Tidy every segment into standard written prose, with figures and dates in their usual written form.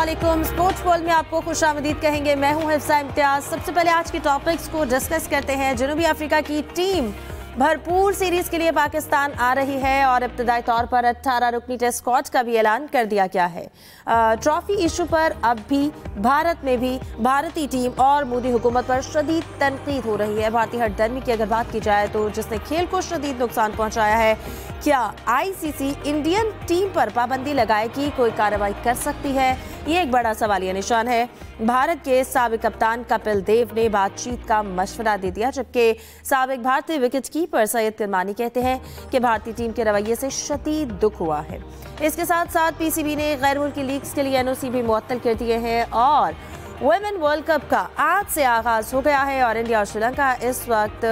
अस्सलामुअलैकुम। Sports world में आपको खुशामदीद कहेंगे। मैं हूं हिफ्सा इम्तियाज। सबसे पहले आज के टॉपिक्स को डिस्कस करते हैं। जनूबी अफ्रीका की टीम भरपूर सीरीज के लिए पाकिस्तान आ रही है और इब्तदाई तौर पर 18 रुकनी टेस्ट स्क्वाड का भी ऐलान कर दिया गया है। ट्रॉफी इशू पर अब भी भारत में भी भारतीय टीम और मोदी हुकूमत पर शदीद तनकीद हो रही है। भारतीय हटदर्मी की अगर बात की जाए तो जिसने खेल को शदीद नुकसान पहुंचाया है, क्या आईसीसी इंडियन टीम पर पाबंदी लगाएगी, कोई कार्रवाई कर सकती है? ये एक बड़ा सवालिया निशान है। भारत के साबिक कप्तान कपिल देव ने बातचीत का मशवरा दे दिया, जबकि साबिक भारतीय विकेट कीपर सैयद किरमानी कहते हैं कि भारतीय टीम के रवैये से शदीद दुख हुआ है। इसके साथ साथ पीसीबी ने गैर मुल्की लीग्स के लिए एनओसी भी मुअत्तल कर दिए हैं और वुमेन वर्ल्ड कप का आज से आगाज हो गया है और इंडिया और श्रीलंका इस वक्त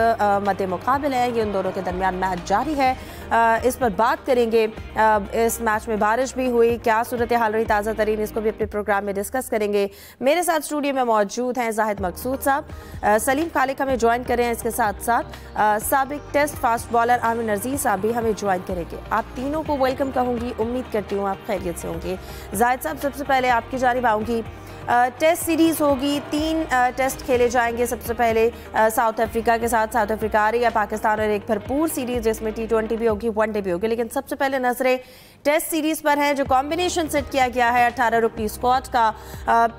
मद्दे मुकाबिल है। ये उन दोनों के दरमियान मैच जारी है। इस पर बात करेंगे। इस मैच में बारिश भी हुई, क्या सूरत हाल रही ताज़ा तरीन, इसको भी अपने प्रोग्राम में डिस्कस करेंगे। मेरे साथ स्टूडियो में मौजूद हैं जाहिद मकसूद साहब, सलीम खालिक हमें ज्वाइन कर रहे हैं। इसके साथ साथ साबिक टेस्ट फास्ट बॉलर आमिर नज़ीर साहब भी हमें ज्वाइन करेंगे। आप तीनों को वेलकम कहूँगी। उम्मीद करती हूँ आप खैरियत से होंगे। जाहिद साहब, सबसे पहले आपकी जानिब आऊँगी। टेस्ट सीरीज होगी, 3 टेस्ट खेले जाएंगे। सबसे पहले साउथ अफ्रीका के साथ साउथ अफ्रीका आ रही है, पाकिस्तान और एक भरपूर सीरीज जिसमें T20 भी होगी, वनडे भी होगी। लेकिन सबसे पहले नजरें टेस्ट सीरीज पर हैं। जो कॉम्बिनेशन सेट किया गया है 18 रुकनी स्क्वाड का,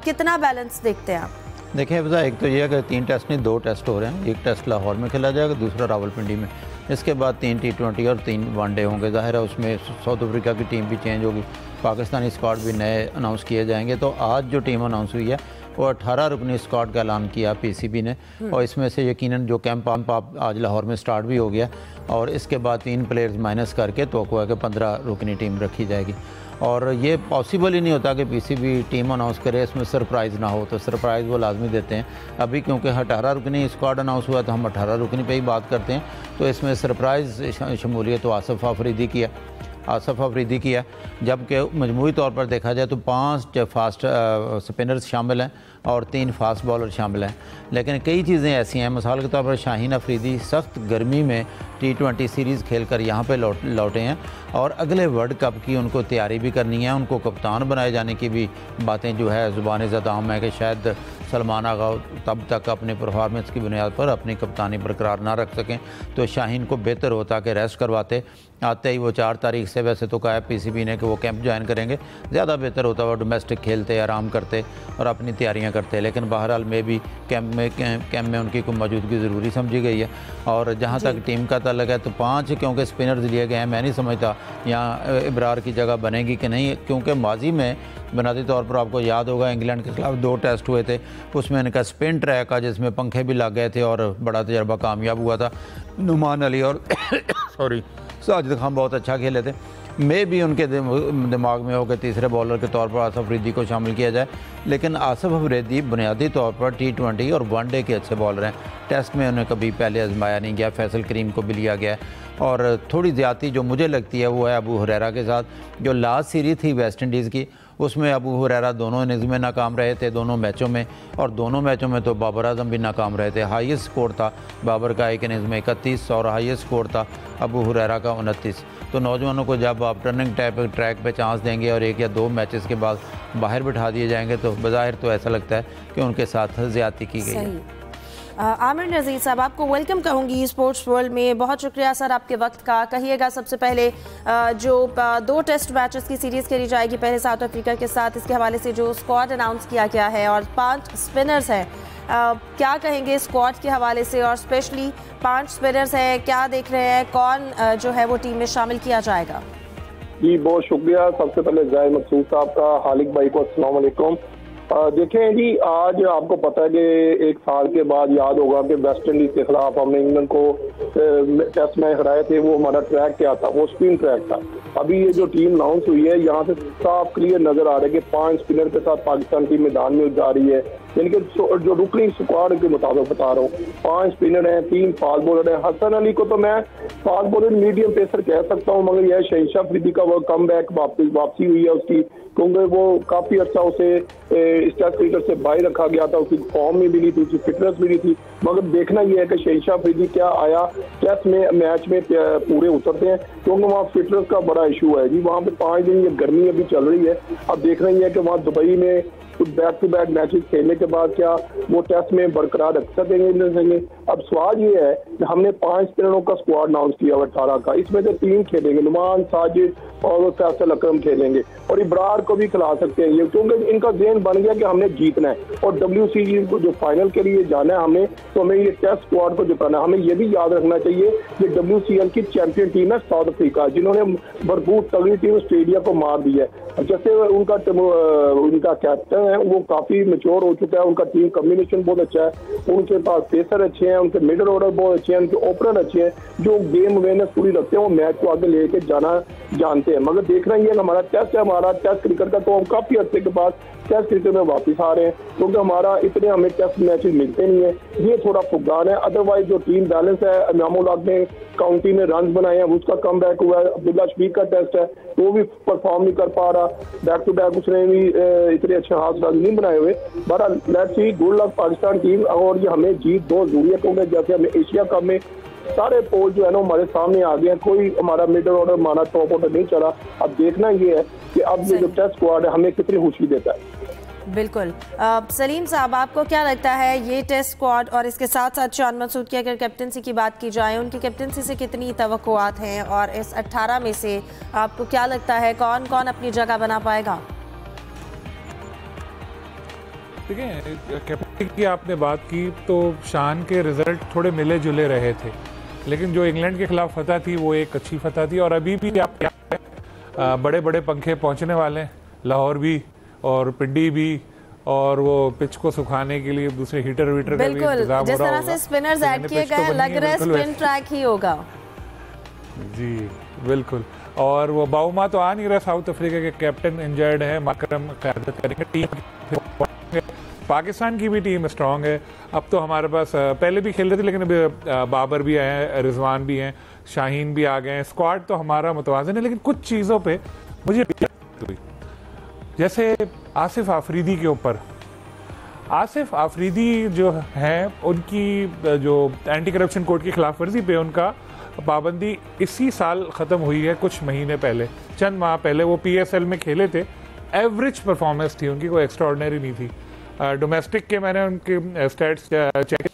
कितना बैलेंस देखते हैं आप? देखिए हिफ्सा, एक तो ये है कि 3 टेस्ट नहीं 2 टेस्ट हो रहे हैं। एक टेस्ट लाहौर में खेला जाएगा, दूसरा रावलपिंडी में। इसके बाद 3 T20 और 3 वनडे होंगे। ज़ाहिर है उसमें साउथ अफ्रीका की टीम भी चेंज होगी, पाकिस्तानी स्क्वाड भी नए अनाउंस किए जाएंगे। तो आज जो टीम अनाउंस हुई है वो 18 रुकनी स्क्वाड का ऐलान किया पीसीबी ने, और इसमें से यकीनन जो कैंप आज लाहौर में स्टार्ट भी हो गया और इसके बाद 3 प्लेयर्स माइनस करके तो है कि 15 रुकनी टीम रखी जाएगी। और ये पॉसिबल ही नहीं होता कि पीसीबी टीम अनाउंस करे इसमें सरप्राइज़ ना हो, तो सरप्राइज़ वो लाजमी देते हैं। अभी क्योंकि 18 रुकनी स्क्वाड अनाउंस हुआ तो हम 18 रुकनी पे ही बात करते हैं। तो इसमें सरप्राइज़ शमूलियत तो आसिफ अफरीदी की है, जबकि मजमूई तौर पर देखा जाए तो 5 फास्ट स्पिनर्स शामिल हैं और 3 फास्ट बॉलर शामिल हैं। लेकिन कई चीज़ें ऐसी हैं, मिसाल के तौर पर शाहीन अफरीदी सख्त गर्मी में T20 सीरीज़ खेलकर यहाँ पे लौटे हैं और अगले वर्ल्ड कप की उनको तैयारी भी करनी है। उनको कप्तान बनाए जाने की भी बातें जो है ज़ुबान ज़दाम है कि शायद सलमान आगा तब तक अपने परफॉर्मेंस की बुनियाद पर अपनी कप्तानी बरकरार ना रख सकें, तो शाहीन को बेहतर होता कि रेस्ट करवाते। आते ही वो 4 तारीख से वैसे तो कहा है पीसीबी ने कि वो कैंप ज्वाइन करेंगे, ज़्यादा बेहतर होता वो डोमेस्टिक खेलते, आराम करते और अपनी तैयारियां करते। लेकिन बहरहाल में भी कैंप में उनकी कोई मौजूदगी ज़रूरी समझी गई है। और जहाँ तक टीम का तल्लुक़ है तो 5 क्योंकि स्पिनर्स लिए गए हैं, मैं नहीं समझता यहाँ इब्रार की जगह बनेगी कि नहीं, क्योंकि माजी में बुनियादी तौर पर आपको याद होगा इंग्लैंड के खिलाफ 2 टेस्ट हुए थे, उसमें इनका स्पिन ट्रैक का जिसमें पंखे भी लग गए थे और बड़ा तजर्बा कामयाब हुआ था। नुमान अली और साजिद खान बहुत अच्छा खेले थे। मैं भी उनके दिमाग में हो कि तीसरे बॉलर के तौर पर आसिफ अफरीदी को शामिल किया जाए, लेकिन आसिफ अफरीदी बुनियादी तौर पर T20 और वनडे के अच्छे बॉलर हैं। टेस्ट में उन्हें कभी पहले आजमाया नहीं गया, फैसल करीम को भी लिया गया। और थोड़ी ज़्यादती जो मुझे लगती है वो है अबू हुरैरा के साथ। जो लास्ट सीरीज़ थी वेस्ट इंडीज़ की, उसमें अबू हुरैरा दोनों इनिंग्स में नाकाम रहे थे, दोनों मैचों में, और दोनों मैचों में तो बाबर आजम भी नाकाम रहे थे। हाईएस्ट स्कोर था बाबर का एक इनिंग्स में 31 और हाईएस्ट स्कोर था अबू हुरैरा का 29। तो नौजवानों को जब आप टर्निंग ट्रैक पे चांस देंगे और 1 या 2 मैचेस के बाद बाहर बिठा दिए जाएंगे तो बज़ाहिर तो ऐसा लगता है कि उनके साथ ज़्यादती की गई है। आमिर नज़ीर साहब, आपको वेलकम कहूँगी स्पोर्ट्स वर्ल्ड में। बहुत शुक्रिया सर आपके वक्त का। कहिएगा सबसे पहले जो 2 टेस्ट मैचेस की सीरीज़ खेली जाएगी, पहले साउथ अफ्रीका के साथ, इसके हवाले से जो स्क्वाड अनाउंस किया गया है और 5 स्पिनर्स हैं, क्या कहेंगे स्क्वाड के हवाले से? और स्पेशली 5 स्पिनर्स हैं, क्या देख रहे हैं, कौन जो है वो टीम में शामिल किया जाएगा? जी बहुत शुक्रिया। सबसे पहले जाहिद मकसूद साहब का, खालिक भाई को अस्सलाम वालेकुम। देखें जी, आज आपको पता है कि 1 साल के बाद याद होगा कि वेस्ट इंडीज के खिलाफ हमने इंग्लैंड को टेस्ट मैच हराए थे। वो हमारा ट्रैक क्या था? वो स्पिन ट्रैक था। अभी ये जो टीम अनाउंस हुई है, यहाँ से साफ क्लियर नजर आ रहा है कि 5 स्पिनर के साथ पाकिस्तान टीम मैदान में जा रही है। यानी कि जो रुकनी स्क्वाड के मुताबिक बता रहा हूँ, 5 स्पिनर हैं, 3 फास्ट बॉलर हैं। हसन अली को तो मैं फास्ट बॉलर मीडियम पेसर कह सकता हूँ, मगर यह शहनशाह अफरीदी का वो कम बैक वापसी हुई है उसकी, क्योंकि वो काफी अच्छा उसे टेस्ट क्रिकेट से बाहर रखा गया था, उसकी फॉर्म में मिली थी, उसकी फिटनेस मिली थी। मगर देखना यह है कि शहनशाह अफरीदी क्या आया टेस्ट में मैच में पूरे उतरते हैं, क्योंकि वहाँ फिटनेस का बड़ा इशू है जी। वहाँ पे 5 दिन ये गर्मी अभी चल रही है। अब देखना यह है कि वहाँ दुबई में बैक टू बैक मैचेस खेलने के बाद क्या वो टेस्ट में बरकरार रख सकेंगे। अब सवाल ये है कि हमने 5 स्पिनरों का स्क्वाड अनाउंस किया 18 का, इसमें से 3 खेलेंगे, नुमान, साजिद और वो फैसल अकरम खेलेंगे, और इब्रार को भी खिला सकते हैं ये, क्योंकि इनका ज़हन बन गया कि हमने जीतना है और WCG को जो फाइनल के लिए जाना है हमने, तो हमें ये टेस्ट स्क्वाड को जिताना है। हमें ये भी याद रखना चाहिए कि WCL की चैंपियन टीम है साउथ अफ्रीका, जिन्होंने भरपूर तगड़ी टीम ऑस्ट्रेलिया को मार दी है। जैसे उनका कैप्टन है वो काफी मैच्योर हो चुका है, उनका टीम कम्बिनेशन बहुत अच्छा है, उनके पास पेसर अच्छे हैं, उनके मिडिल ऑर्डर बहुत अच्छे हैं, उनके ओपनर अच्छे हैं जो गेम अवेयरनेस पूरी रखते हैं, वो मैच को आगे लेके जाना जानते हैं। मगर देखना ये हमारा टेस्ट है, हमारा टेस्ट क्रिकेट का, तो हम काफी अर्से के बाद टेस्ट क्रिकेट में वापस आ रहे हैं, क्योंकि हमारा इतने हमें टेस्ट मैचेस मिलते नहीं है, ये थोड़ा फुकदान है। अदरवाइज जो टीम बैलेंस है, इमामुल हक ने काउंटी में रन बनाए हैं, उसका कम बैक हुआ है। अब्दुल्ला शफीक का टेस्ट है, वो भी परफॉर्म नहीं कर पा रहा, बैक टू बैक उसने भी इतने अच्छे हाथ रन नहीं बनाए हुए। बहरहाल let's see, good luck Pakistan team, और ये हमें जीत बहुत जरूरी है, क्योंकि जैसे हमें एशिया कप में सारे पोल जो है ना हमारे सामने आ गए हैं, कोई हमारा मिडिल ऑर्डर, हमारा टॉप ऑर्डर नहीं चला। अब देखना ये है कि अब ये जो टेस्ट स्क्वाड है हमें कितनी खुशी देता है। बिल्कुल। सलीम साहब, आपको क्या लगता है ये टेस्ट स्क्वाड और इसके साथ साथ शान मसूद की अगर कैप्टनसी की बात की जाए, उनकी कैप्टनसी से कितनी तवक्कुआत हैं, और इस 18 में से आपको क्या लगता है कौन कौन अपनी जगह बना पाएगा? देखिए, कैप्टन की आपने बात की तो शान के रिजल्ट थोड़े मिले जुले रहे थे, लेकिन जो इंग्लैंड के खिलाफ फतह थी वो एक अच्छी फतह थी, और अभी भी आप बड़े बड़े पंखे पहुंचने वाले हैं, लाहौर भी और पिंडी भी, और वो पिच को सुखाने के लिए दूसरे हीटर वीटर का भी इंतजाम हो रहा होगा। जिस तरह से स्पिनर्स ऐड किए गए, लग रहा है स्पिन ट्रैक ही होगा। जी बिल्कुल, और वो बाउमा तो आ नहीं रहा, साउथ अफ्रीका के कैप्टन इंजर्ड है, माकरम क़यादत करेंगे टीम। पाकिस्तान की भी टीम स्ट्रांग है। अब तो हमारे पास पहले भी खेल रहे थे, लेकिन अभी बाबर भी आए हैं, रिजवान भी हैं, शाहीन भी आ गए हैं। स्क्वाड तो हमारा मुतवाज़िन है, लेकिन कुछ चीज़ों पे मुझे जैसे आसिफ आफरीदी के ऊपर, आसिफ आफरीदी जो हैं उनकी जो एंटी करप्शन कोड की खिलाफ वर्जी पे उनका पाबंदी इसी साल ख़त्म हुई है, कुछ महीने पहले, चंद माह पहले। वो PSL में खेले थे, एवरेज परफॉर्मेंस थी उनकी, कोई एक्स्ट्राऑर्डिनरी नहीं थी। डोमेस्टिक के मैंने उनके स्टैट्स चेक,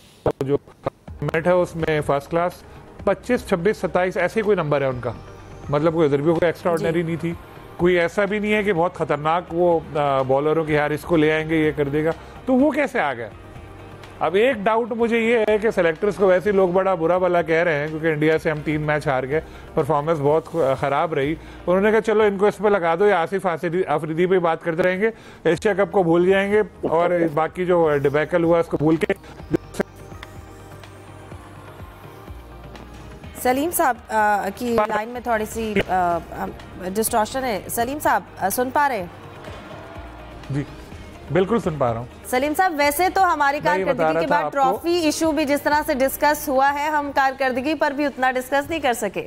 जो मैट है उसमें फर्स्ट क्लास, 25, 26, 27 ऐसे कोई नंबर है उनका, मतलब कोई उधर भी कोई एक्स्ट्राऑर्डिनरी नहीं थी। कोई ऐसा भी नहीं है कि बहुत खतरनाक वो बॉलरों के यार इसको ले आएंगे ये कर देगा, तो वो कैसे आ गया। अब एक डाउट मुझे ये है कि सेलेक्टर्स को वैसे लोग बड़ा बुरा भला कह रहे हैं, क्योंकि इंडिया से हम 3 मैच हार गए, परफॉर्मेंस बहुत ख़राब रही। उन्होंने कहा चलो इनको इस पर लगा दो, या आसिफ आफरीदी पे बात करते रहेंगे, एशिया कप को भूल जाएंगे, और बाकी जो डिबैकल हुआ उसको भूल के। सलीम साहब की लाइन में थोड़ी सी डिस्टॉर्शन है। सलीम साहब सुन पा रहे? जी बिल्कुल सुन पा रहा हूँ। सलीम साहब, वैसे तो हमारी कारकर्दगी के बाद ट्रॉफी इशू भी जिस तरह से डिस्कस हुआ है, हम कारकर्दगी पर भी उतना डिस्कस नहीं कर सके।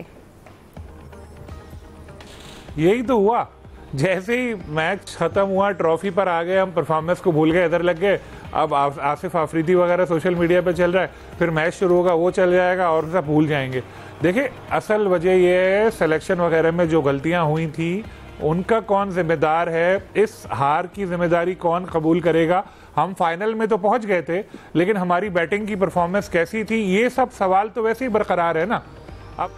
यही तो हुआ, जैसे ही मैच खत्म हुआ ट्रॉफी पर आ गए हम, परफॉर्मेंस को भूल गए, इधर लग गए। अब आसिफ आफरीदी वगैरह सोशल मीडिया पे चल रहा है, फिर मैच शुरू होगा वो चल जाएगा और सब भूल जाएंगे। देखिए, असल वजह ये है सिलेक्शन वगैरह में जो गलतियां हुई थी उनका कौन जिम्मेदार है, इस हार की जिम्मेदारी कौन कबूल करेगा। हम फाइनल में तो पहुंच गए थे, लेकिन हमारी बैटिंग की परफॉर्मेंस कैसी थी, ये सब सवाल तो वैसे ही बरकरार है ना। अब